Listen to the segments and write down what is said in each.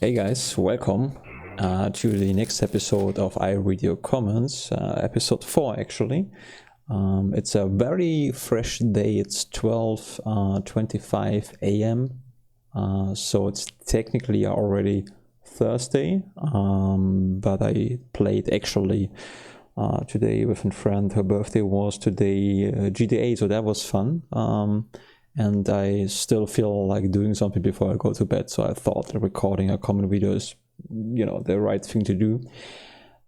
Hey guys, welcome to the next episode of I Read Your Comments, episode 4 actually. It's a very fresh day. It's 12:25 a.m. So it's technically already Thursday, but I played actually today with a friend. Her birthday was today, GTA, so that was fun. And I still feel like doing something before I go to bed, so I thought recording a comment video is, the right thing to do.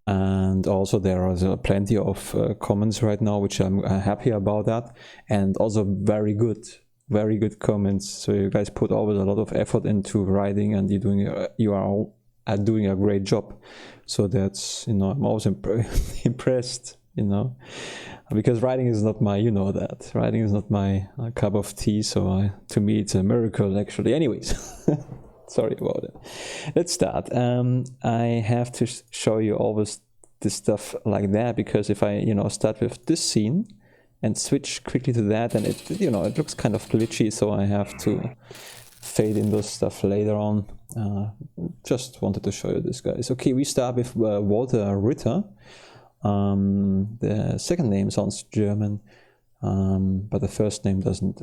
And also there are plenty of comments right now, which I'm happy about that, and also very good comments. So you guys put always a lot of effort into writing, and you are doing a great job. So that's, I'm always impressed, because writing is not my, writing is not my cup of tea. So to me, it's a miracle actually. Anyways, sorry about it. Let's start. I have to show you always this stuff like that, because if I, start with this scene and switch quickly to that, and it looks kind of glitchy. So I have to fade in those stuff later on. Just wanted to show you this, guys. Okay, we start with Walter Ritter. The second name sounds German, but the first name doesn't,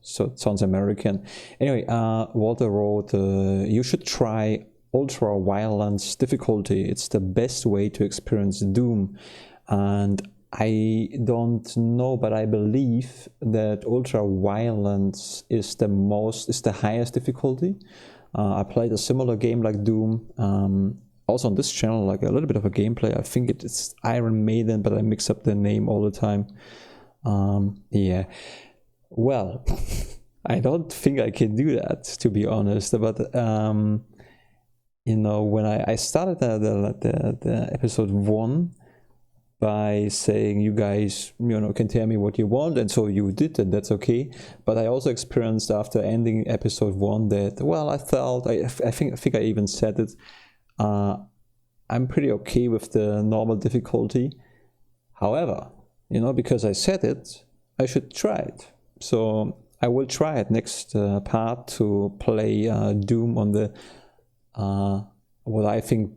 so it sounds American. Anyway, Walter wrote, you should try ultra violence difficulty. It's the best way to experience Doom. And I don't know, but I believe that ultra violence is the highest difficulty. I played a similar game like Doom, also on this channel, like a little bit of a gameplay. I think it's Iron Maiden, but I mix up the name all the time. Yeah, well, I don't think I can do that, to be honest. But when I started the episode 1 by saying, you guys, can tell me what you want, and so you did, and that's okay. But I also experienced after ending episode 1 that, well, I felt, I think I even said it, I'm pretty okay with the normal difficulty. However, because I said it, I should try it. So I will try it next part to play Doom on the, what I think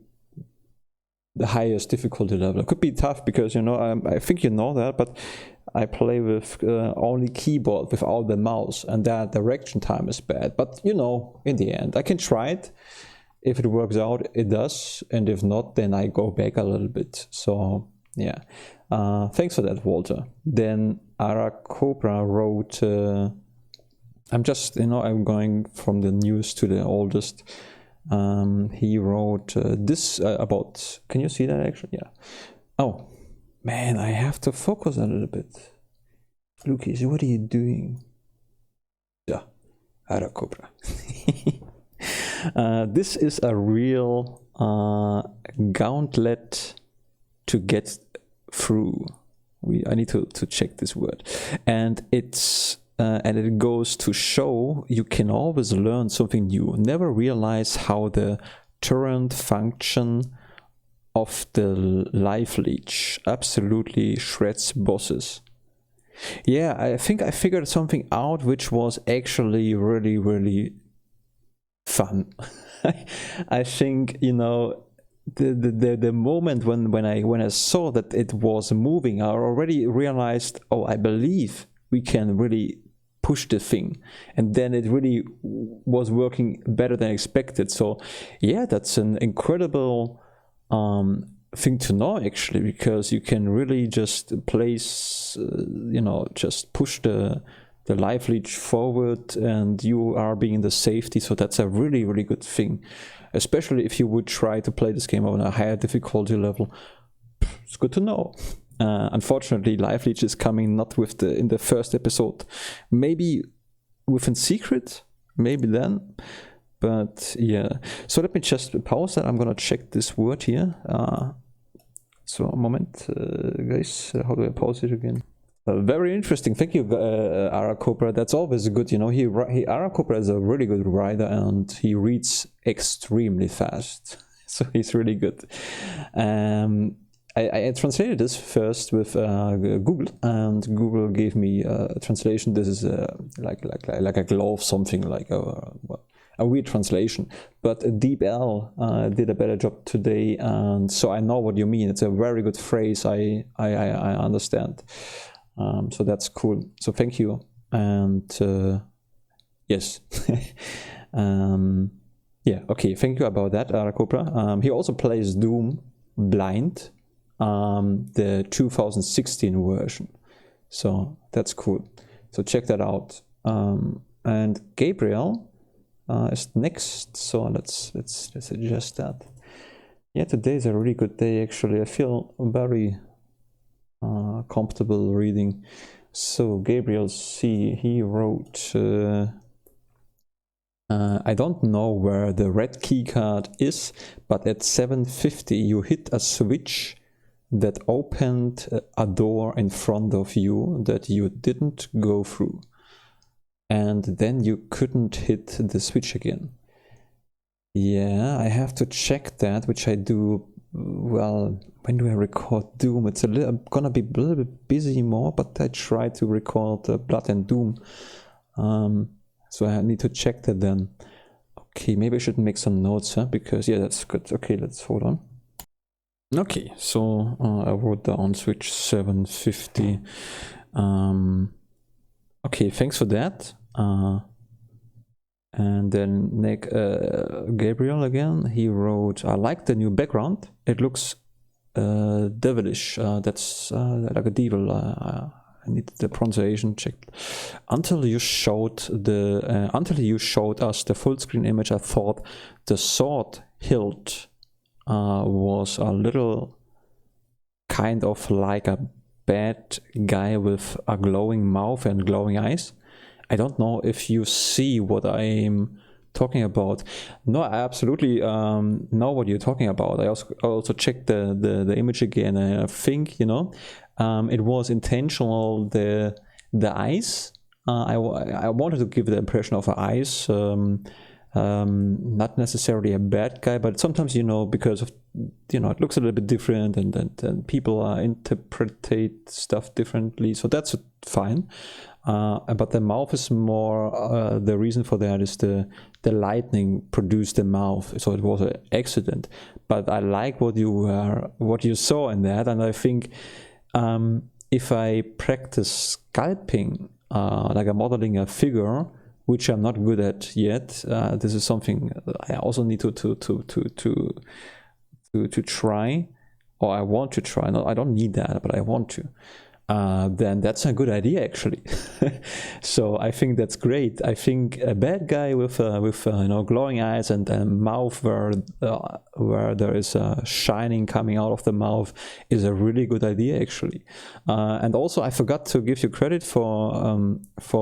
the highest difficulty level. It could be tough because, I think you know that, but I play with only keyboard without the mouse, and that direction time is bad. But, in the end, I can try it. If it works out, it does, and if not, then I go back a little bit. So, yeah. Thanks for that, Walter. Then ArachCobra wrote, I'm just, I'm going from the news to the oldest. He wrote this about, can you see that actually? Yeah. Oh, man, I have to focus a little bit. Lucas, what are you doing? Yeah, ArachCobra. This is a real gauntlet to get through. I need to check this word, and it goes to show you can always learn something new. Never realize how the turret function of the life leech absolutely shreds bosses. Yeah, I think I figured something out which was actually really, really fun. I think, the moment when I saw that it was moving, I already realized, oh, I believe we can really push the thing, and then it really was working better than expected. So yeah, that's an incredible thing to know actually, because you can really just place, just push the life leech forward, and you are being in the safety. So that's a really, really good thing, especially if you would try to play this game on a higher difficulty level. It's good to know. Unfortunately, life leech is coming not in the first episode, maybe within secret, maybe then. But yeah, so let me just pause that. I'm gonna check this word here. So a moment, guys. How do I pause it again? Very interesting. Thank you, ArachCobra. That's always good. ArachCobra is a really good writer, and he reads extremely fast. So he's really good. I translated this first with Google, and Google gave me a translation. This is like a glove, something like a weird translation. But DeepL did a better job today, and so I know what you mean. It's a very good phrase. I understand. So that's cool. So thank you. And yes. Yeah, okay, thank you about that, ArachCobra. He also plays Doom blind, the 2016 version. So that's cool. So check that out. And Gabriel is next. So let's adjust that. Yeah, today is a really good day actually. I feel very comfortable reading. So Gabriel C, he wrote I don't know where the red keycard is, but at 7:50 you hit a switch that opened a door in front of you that you didn't go through. And then you couldn't hit the switch again. Yeah, I have to check that, which I do. Well, when do I record Doom? It's I'm gonna be a little bit busy more, but I try to record Blood and Doom. So I need to check that then. Okay, maybe I should make some notes, huh? Because yeah, that's good. Okay, let's hold on. Okay, so I wrote down switch 7:50. Okay, thanks for that. And then Nick, Gabriel again, he wrote, I like the new background. It looks devilish. That's like a devil. I need the pronunciation checked. Until you showed us the full screen image, I thought the sword hilt was a little kind of like a bad guy with a glowing mouth and glowing eyes. I don't know if you see what I'm talking about. No, I absolutely know what you're talking about. I also checked the image again, and I think, you know, it was intentional, the eyes. I wanted to give the impression of eyes, not necessarily a bad guy, but sometimes, you know, because of, you know, it looks a little bit different, and people interpret stuff differently, so that's fine. But the mouth is more, the reason for that is the lightning produced the mouth, so it was an accident. But I like what you saw in that, and I think if I practice sculpting, like I'm modeling a figure, which I'm not good at yet, this is something I also need to try, or I want to try. No, I don't need that, but I want to. Then that's a good idea actually. So I think that's great. I think a bad guy with you know, glowing eyes and a mouth where there is a shining coming out of the mouth is a really good idea actually. And also I forgot to give you credit for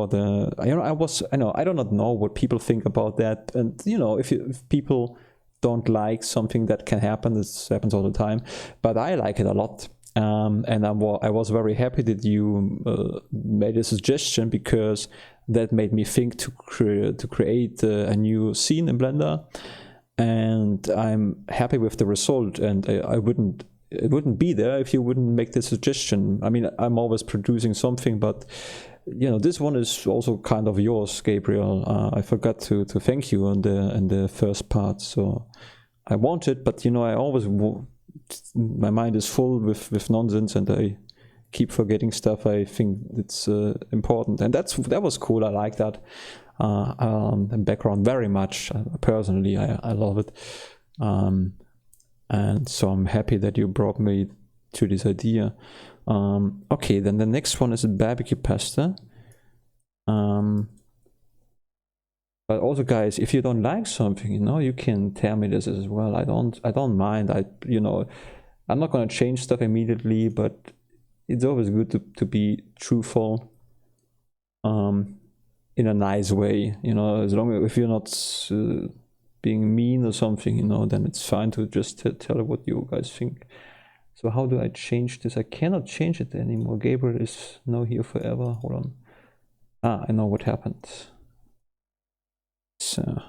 the, you know, I do not know what people think about that, and you know, if people don't like something, that can happen. This happens all the time, but I like it a lot. And I was very happy that you made a suggestion, because that made me think to create a new scene in Blender, and I'm happy with the result. And it wouldn't be there if you wouldn't make the suggestion. I mean, I'm always producing something, but you know, this one is also kind of yours, Gabriel. I forgot to thank you in the first part, so I want it, but you know, I always my mind is full with nonsense, and I keep forgetting stuff. I think it's important, and that was cool. I like that background very much. Personally, I love it, and so I'm happy that you brought me to this idea. Okay, then the next one is barbecue pasta. But also, guys, if you don't like something, you know, you can tell me this as well. I don't mind. You know, I'm not gonna change stuff immediately, but it's always good to be truthful, in a nice way. You know, as long as if you're not being mean or something, you know, then it's fine to just tell what you guys think. So how do I change this? I cannot change it anymore. Gabriel is now here forever. Hold on. I know what happened. So,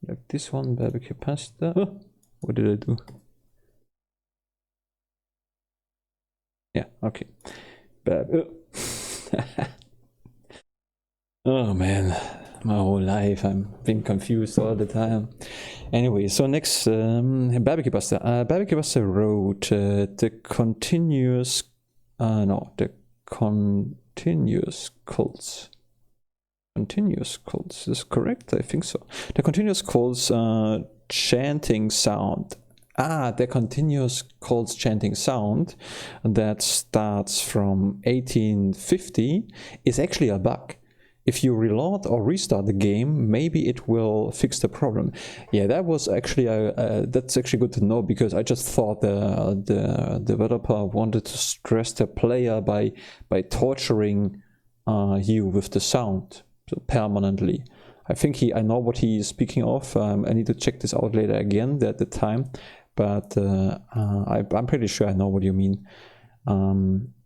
like this one, barbecue pasta. Oh, what did I do? Yeah, okay. Oh man, my whole life. I'm being confused all the time. Anyway, so next, Barbecue Buster. Barbecue Buster wrote the continuous cults. Continuous cults, is correct? I think so. The continuous cults chanting sound. The continuous cults chanting sound that starts from 1850 is actually a bug. If you reload or restart the game, maybe it will fix the problem. Yeah, that was actually that's actually good to know, because I just thought the developer wanted to stress the player by torturing you with the sound, so permanently. I think I know what he is speaking of. I need to check this out later again at the time, but I'm pretty sure I know what you mean.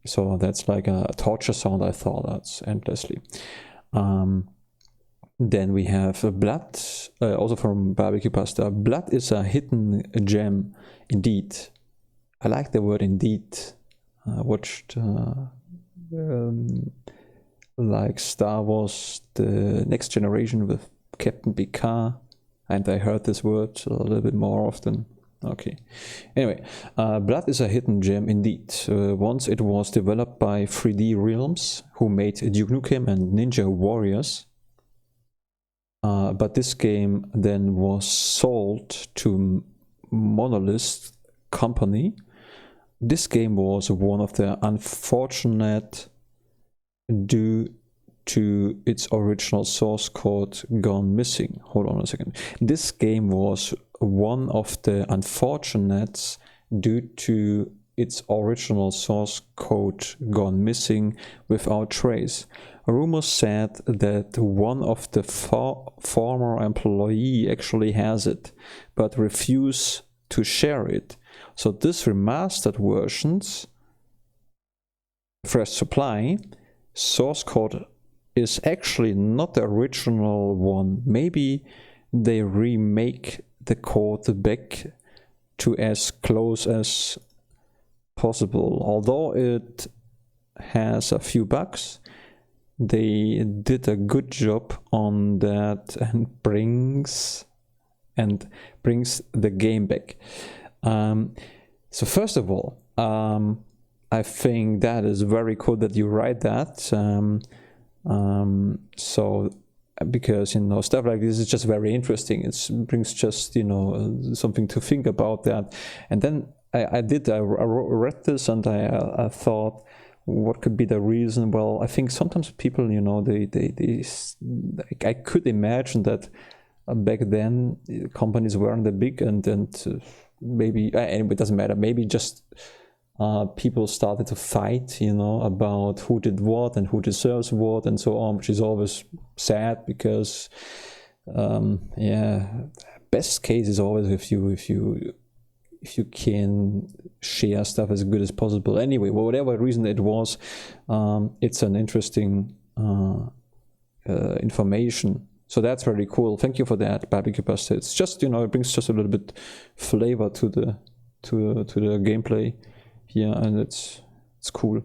So that's like a torture sound. I thought that's endlessly. Then we have Blood, also from Barbecue Pasta. Blood is a hidden gem, indeed. I like the word indeed. I watched like Star Wars, The Next Generation with Captain Picard, and I heard this word a little bit more often. Okay. Anyway, Blood is a hidden gem indeed. Once it was developed by 3D Realms, who made Duke Nukem and Ninja Warriors. But this game then was sold to Monolith Company. This game was one of the unfortunate due to its original source code gone missing. Hold on a second. This game was one of the unfortunates due to its original source code gone missing without trace. Rumors said that one of the former employee actually has it, but refused to share it. So this remastered version's fresh supply source code is actually not the original one. Maybe they remake the code back to as close as possible. Although it has a few bugs, they did a good job on that and brings the game back. So first of all, I think that is very cool that you write that. So because, you know, stuff like this is just very interesting. It brings just, you know, something to think about that. And then I read this and I thought, what could be the reason? Well, I think sometimes people, you know, I could imagine that back then companies weren't that big, and maybe anyway, it doesn't matter. Maybe just people started to fight, you know, about who did what and who deserves what and so on, which is always sad because, yeah, best case is always if you can share stuff as good as possible. Anyway, whatever reason it was, it's an interesting information. So that's very cool. Thank you for that, Barbecue Pasta. It's just, you know, it brings just a little bit flavor to the gameplay here, and it's cool.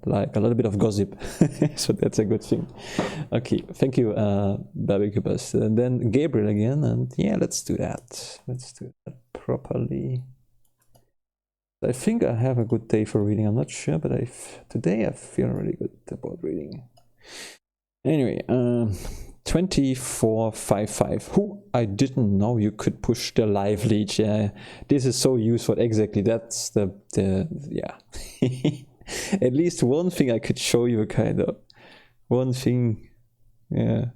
Like a little bit of gossip. So that's a good thing. Okay, thank you, Barbecue Pasta. And then Gabriel again, and yeah, let's do that. Let's do that properly. I think I have a good day for reading. I'm not sure, but today I feel really good about reading. Anyway, 2455. Who? I didn't know you could push the live leech. Yeah, this is so useful. Exactly. That's the yeah. At least one thing I could show you, kind of. One thing. Yeah.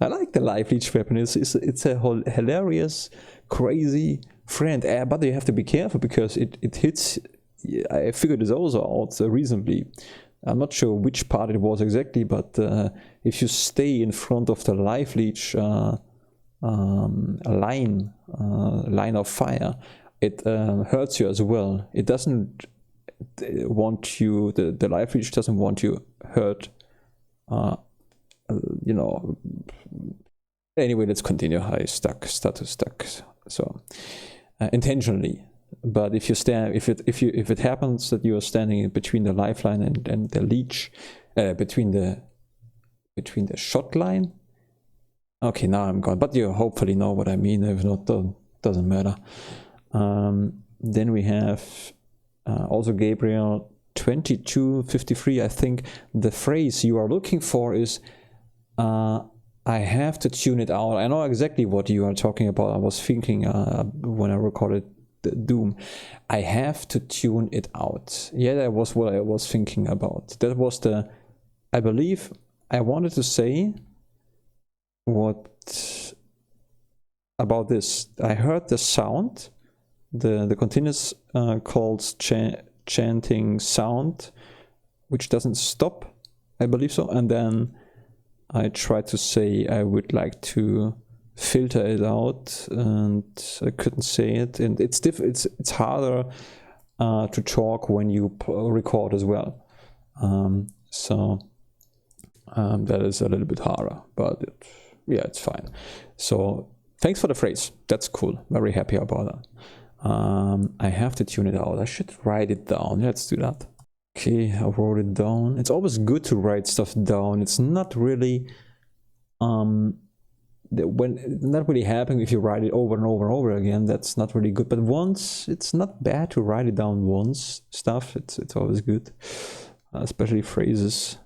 I like the live leech weapon. It's a whole hilarious, crazy friend. But you have to be careful because it hits. I figured this also out reasonably. I'm not sure which part it was exactly, but if you stay in front of the live leech line of fire, it hurts you as well. It doesn't want you. The live leech doesn't want you hurt. You know. Anyway, let's continue. I stuck. So intentionally. But if you stand, if it happens that you are standing between the lifeline and the leech, between the shot line Okay, now I'm gone, but you hopefully know what I mean. If not, doesn't matter. Then we have also Gabriel 2253. I think the phrase you are looking for is I have to tune it out. I know exactly what you are talking about. I was thinking when I recorded the Doom, I have to tune it out. Yeah, that was what I was thinking about. That was the, I believe I wanted to say what about this. I heard the sound, the continuous calls chanting sound, which doesn't stop, I believe so, and then I tried to say I would like to filter it out, and I couldn't say it, and it's harder to talk when you record as well. So that is a little bit harder, but yeah, it's fine. So thanks for the phrase. That's cool. Very happy about that. I have to tune it out. I should write it down. Let's do that. Okay, I wrote it down. It's always good to write stuff down. It's not really not really happening if you write it over and over and over again. That's not really good. But once, it's not bad to write it down once. Stuff. It's always good, especially phrases.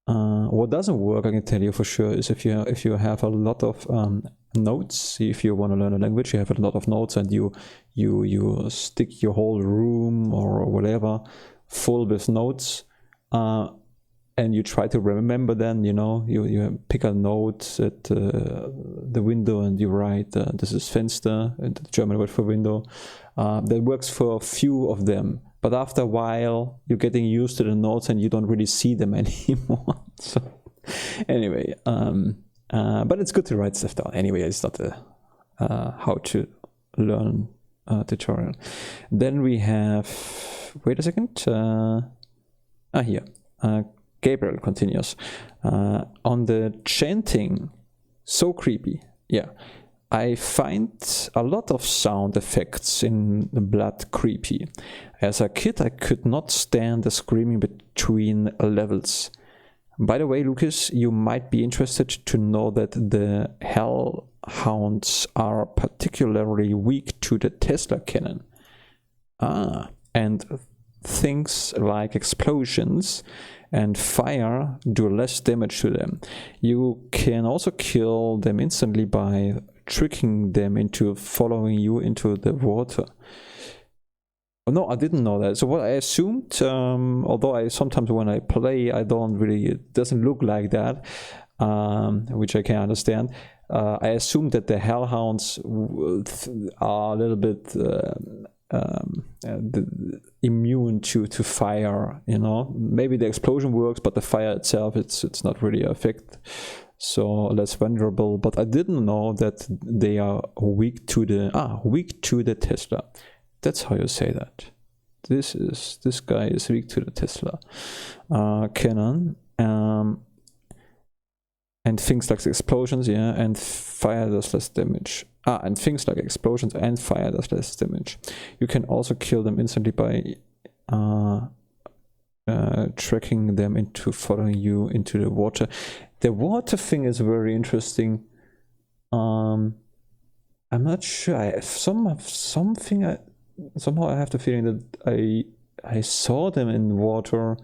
What doesn't work, I can tell you for sure, is if you have a lot of notes. If you want to learn a language, you have a lot of notes, and you stick your whole room or whatever full with notes, and you try to remember. Then you pick a note at the window and you write this is Fenster, the German word for window. That works for a few of them, but after a while you're getting used to the notes and you don't really see them anymore. So anyway, but it's good to write stuff down. Anyway, it's not a how to learn tutorial. Then we have, wait a second, here, Gabriel continues on the chanting. So creepy. Yeah, I find a lot of sound effects in Blood creepy. As a kid, I could not stand the screaming between levels. By the way, Lucas, you might be interested to know that the hellhounds are particularly weak to the Tesla cannon. And things like explosions and fire do less damage to them. You can also kill them instantly by tricking them into following you into the water. Oh, no, I didn't know that. So what I assumed, although I sometimes when I play, I don't really, it doesn't look like that, which I can understand. I assumed that the hellhounds are a little bit immune to fire. Maybe the explosion works, but the fire itself, it's not really effect. So less vulnerable. But I didn't know that they are weak to the Tesla. That's how you say that. This guy is weak to the Tesla cannon, and things like explosions, yeah, and fire does less damage. And things like explosions and fire does less damage. You can also kill them instantly by tracking them into following you into the water. The water thing is very interesting. I'm not sure. Somehow I have the feeling that I saw them in water,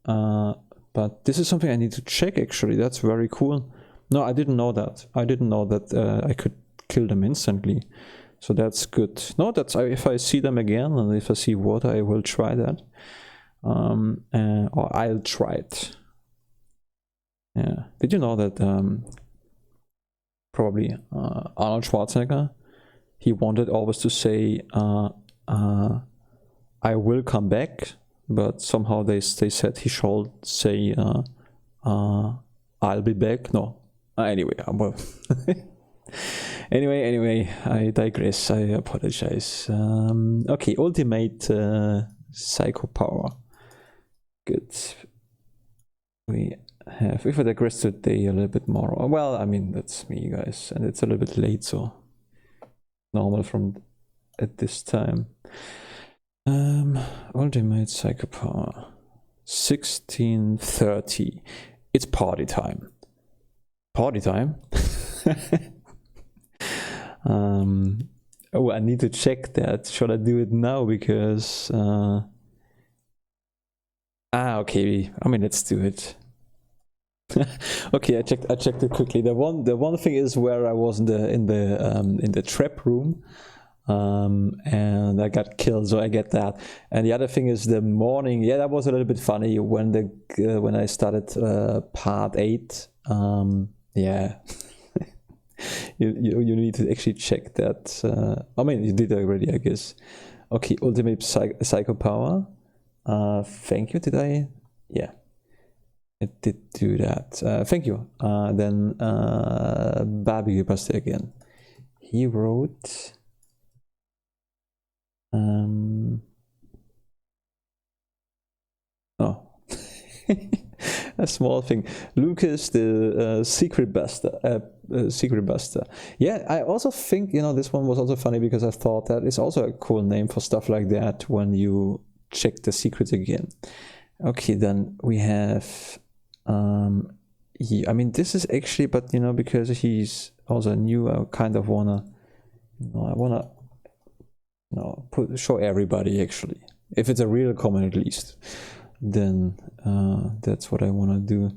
but this is something I need to check. Actually, that's very cool. No, I didn't know that. I didn't know that I could kill them instantly. So that's good. No, if I see them again and if I see water, I will try that. Or I'll try it. Yeah. Did you know that probably Arnold Schwarzenegger, he wanted always to say I will come back, but somehow they said he should say I'll be back. No. Anyway, well. Anyway, I digress. I apologize. Okay, ultimate psycho power. Good. We have, if I digress today a little bit more. Well, I mean, that's me, guys, and it's a little bit late, so normal from at this time. Ultimate psycho power. 1630. It's party time. Party time. Oh, I need to check that. Should I do it now? Because okay. I mean, let's do it. Okay, I checked it quickly. The one thing is where I was in the trap room, and I got killed, so I get that. And the other thing is the morning. Yeah, that was a little bit funny when I started part 8. Yeah. you need to actually check that. I mean, you did already, I guess. Okay, ultimate psycho power. Thank you. Did I? Yeah, I did do that. Thank you. Then barbecue pasta again. He wrote. Oh. A small thing. Lucas, the secret buster. Yeah, I also think, you know, this one was also funny because I thought that is also a cool name for stuff like that when you check the secrets again. Okay, then we have I mean, this is actually, but you know, because he's also new, I kind of wanna, you know, show everybody actually, if it's a real comment at least. Then that's what I want to do.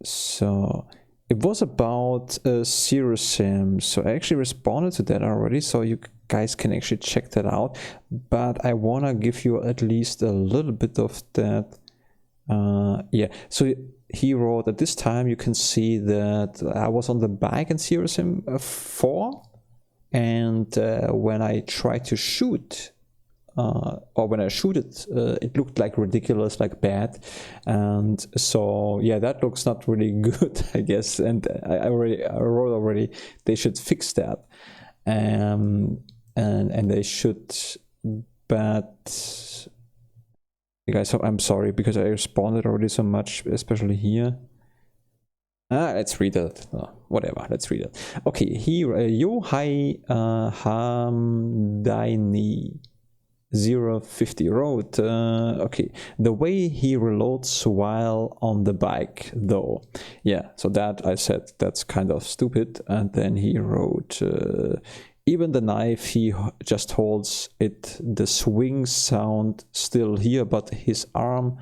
So it was about Zero Sim, so I actually responded to that already, so you guys can actually check that out, but I want to give you at least a little bit of that. Yeah, so he wrote at this time you can see that I was on the bike in Zero Sim 4, and when I tried to shoot or when I shoot it, it looked like ridiculous, like bad, and so yeah, that looks not really good, I guess. And I wrote already they should fix that, and they should. But you guys, I'm sorry because I responded already so much, especially here. Let's read it. Whatever, let's read it. Okay, here Yohai Hamdaini 050 wrote, okay, the way he reloads while on the bike though. Yeah, so that I said that's kind of stupid. And then he wrote, even the knife he just holds it, the swing sound still here, but his arm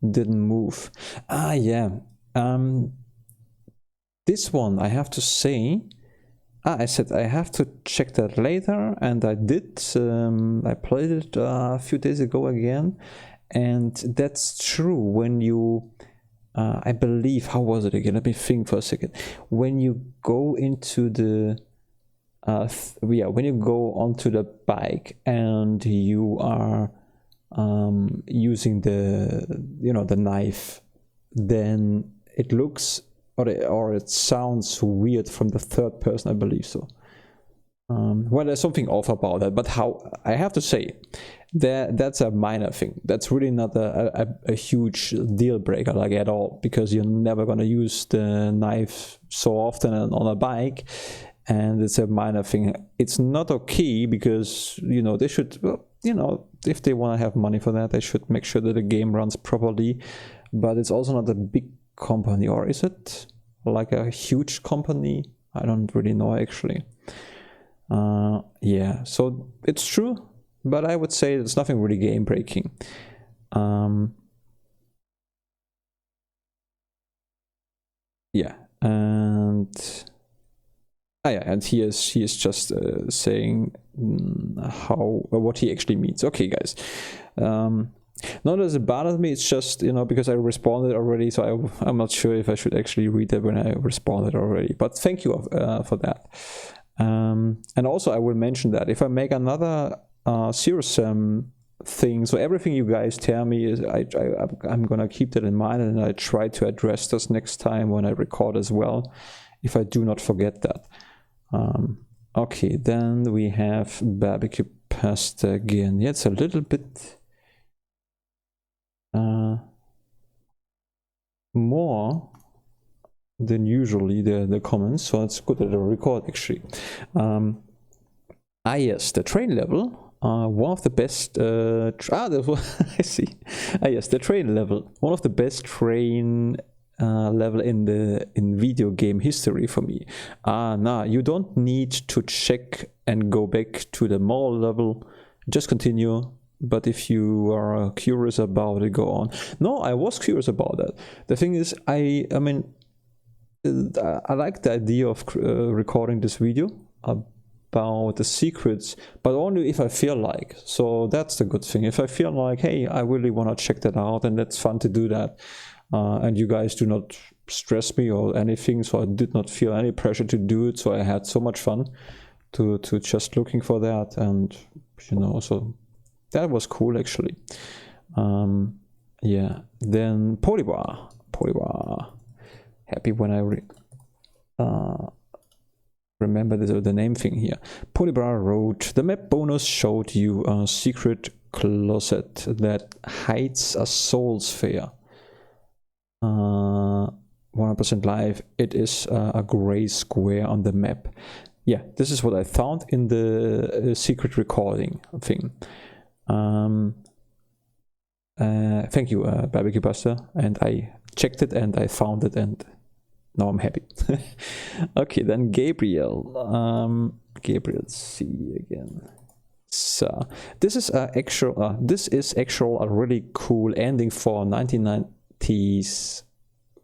didn't move. Yeah. This one I have to say, I said I have to check that later, and I did. I played it a few days ago again, and that's true. When you, I believe, how was it again? Let me think for a second. When you go into the, when you go onto the bike and you are using the, the knife, then it looks. Or it sounds weird from the third person, I believe so. Well, there's something off about that, but how I have to say that's a minor thing. That's really not a huge deal breaker, like at all, because you're never gonna use the knife so often on a bike, and it's a minor thing. It's not okay because they should, if they want to have money for that, they should make sure that the game runs properly. But it's also not a big company, or is it like a huge company? I don't really know actually. Yeah, so it's true, but I would say it's nothing really game breaking. Yeah, and and he is just saying what he actually means. Okay, guys. Not as it bothers me, it's just, because I responded already, so I'm not sure if I should actually read that when I responded already. But thank you for that. And also I will mention that if I make another Zero Sim thing, so everything you guys tell me is I'm gonna keep that in mind, and I try to address this next time when I record as well, if I do not forget that. Okay, then we have barbecue pasta again. Yeah, it's a little bit more than usually the comments, so it's good that I record actually. Yes, the train level, one of the best. I see. Yes, the train level, one of the best train level in video game history for me. Nah, you don't need to check and go back to the mall level. Just continue. But if you are curious about it, go on. No, I was curious about that. The thing is, I mean, I like the idea of recording this video about the secrets, but only if I feel like. So that's the good thing. If I feel like, hey, I really want to check that out, and it's fun to do that, and you guys do not stress me or anything, so I did not feel any pressure to do it. So I had so much fun to just looking for that, and you know, so that was cool actually. Yeah. Then Polybar. Happy when I remember the name thing here. Polybar wrote, the map bonus showed you a secret closet that hides a soul sphere. 100% live. It is a gray square on the map. Yeah, this is what I found in the secret recording thing. Thank you, Barbecue Buster. And I checked it and I found it, and now I'm happy. Okay, then Gabriel. Gabriel C again. So this is actual a really cool ending for 1990s.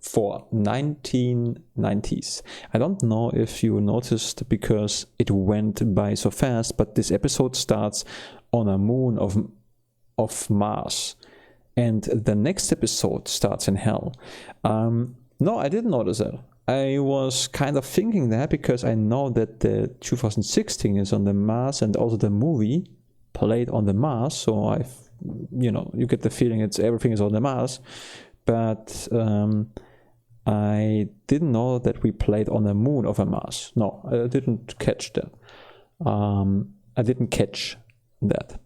For 1990s. I don't know if you noticed because it went by so fast, but this episode starts on a moon of Mars, and the next episode starts in hell. No, I didn't notice that. I was kind of thinking that because I know that the 2016 is on the Mars, and also the movie played on the Mars, so you get the feeling everything is on the Mars, but I didn't know that we played on the moon of a Mars. No, I didn't catch that. I didn't catch that.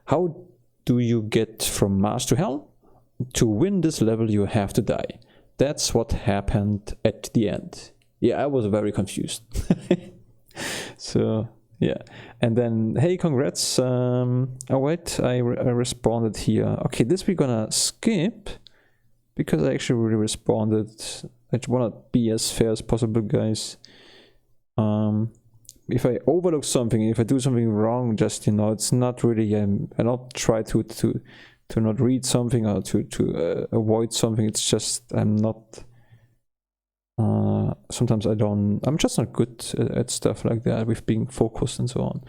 How do you get from Mars to hell? To win this level, you have to die. That's what happened at the end. Yeah, I was very confused. So, yeah. And then, hey, congrats. Oh, wait, I responded here. Okay, this we're gonna skip, because I actually really responded. I want to be as fair as possible, guys. If I overlook something, if I do something wrong, just, it's not really, I don't try to not read something or to avoid something. It's just, I'm not, sometimes I'm just not good at stuff like that, with being focused and so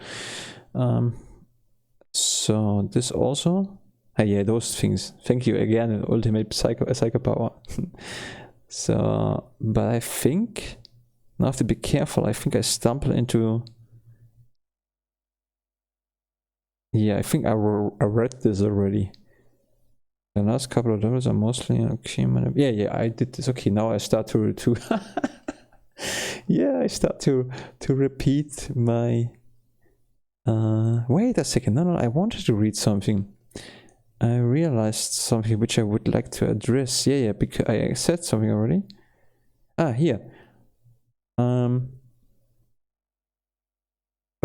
on. So this also, yeah, those things. Thank you again, ultimate psycho power. So, but I think I have to be careful. I think I stumbled into. Yeah, I think I read this already. The last couple of levels are mostly okay. Yeah, I did this. Okay, now I start to yeah, I start to repeat my. Wait a second. No, I wanted to read something. I realized something which I would like to address. Yeah, because I said something already. Here. But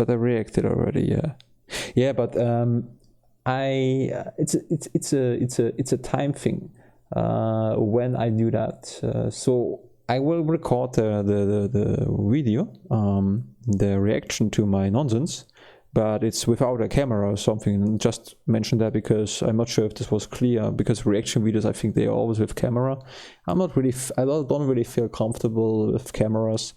I reacted already. Yeah, but it's a time thing when I do that. So I will record the video, the reaction to my nonsense. But it's without a camera or something. Just mention that because I'm not sure if this was clear. Because reaction videos, I think they are always with camera. I don't really feel comfortable with cameras.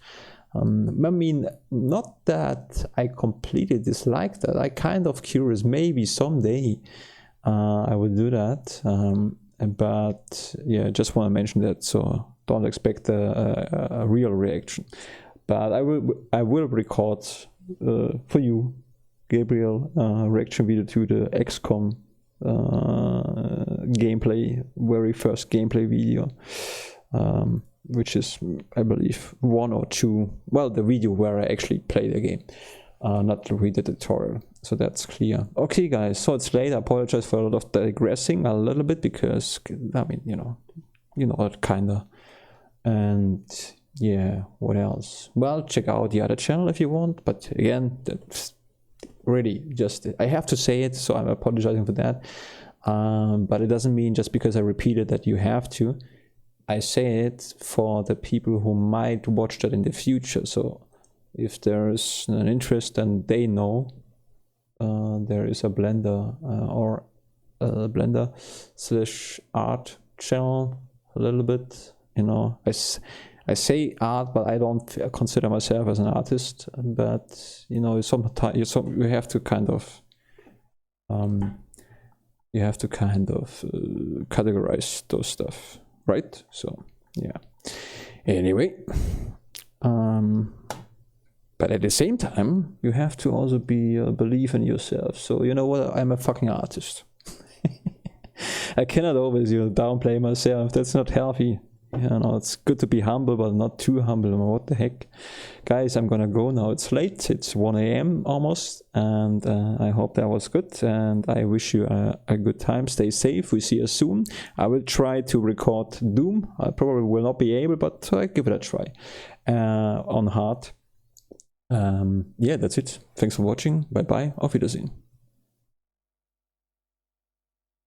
I mean, not that I completely dislike that. I kind of curious. Maybe someday I will do that. But yeah, just want to mention that. So don't expect a real reaction. But I will record for you, Gabriel, reaction video to the XCOM gameplay, very first gameplay video, which is, I believe, 1 or 2, well, the video where I actually play the game, not to read the tutorial, so that's clear. Okay, guys, so it's late. I apologize for a lot of digressing a little bit, because, I mean, you know that kinda, and yeah, what else? Well, check out the other channel if you want, but again, that's really just, I have to say it, so I'm apologizing for that, but it doesn't mean just because I repeat it that you have to. I say it for the people who might watch that in the future. So if there's an interest and they know there is a Blender or a Blender / art channel a little bit, you know, I say art, but I don't consider myself as an artist. But you know, sometimes you have to kind of categorize those stuff, right? So yeah. Anyway, but at the same time, you have to also believe in yourself. So you know what? I'm a fucking artist. I cannot always downplay myself. That's not healthy. You know, it's good to be humble, but not too humble. What the heck, guys? I'm gonna go now. It's late. It's 1 a.m. almost, and I hope that was good. And I wish you a good time. Stay safe. We see you soon. I will try to record Doom. I probably will not be able, but I give it a try on hard. Yeah, that's it. Thanks for watching. Bye bye. Auf Wiedersehen.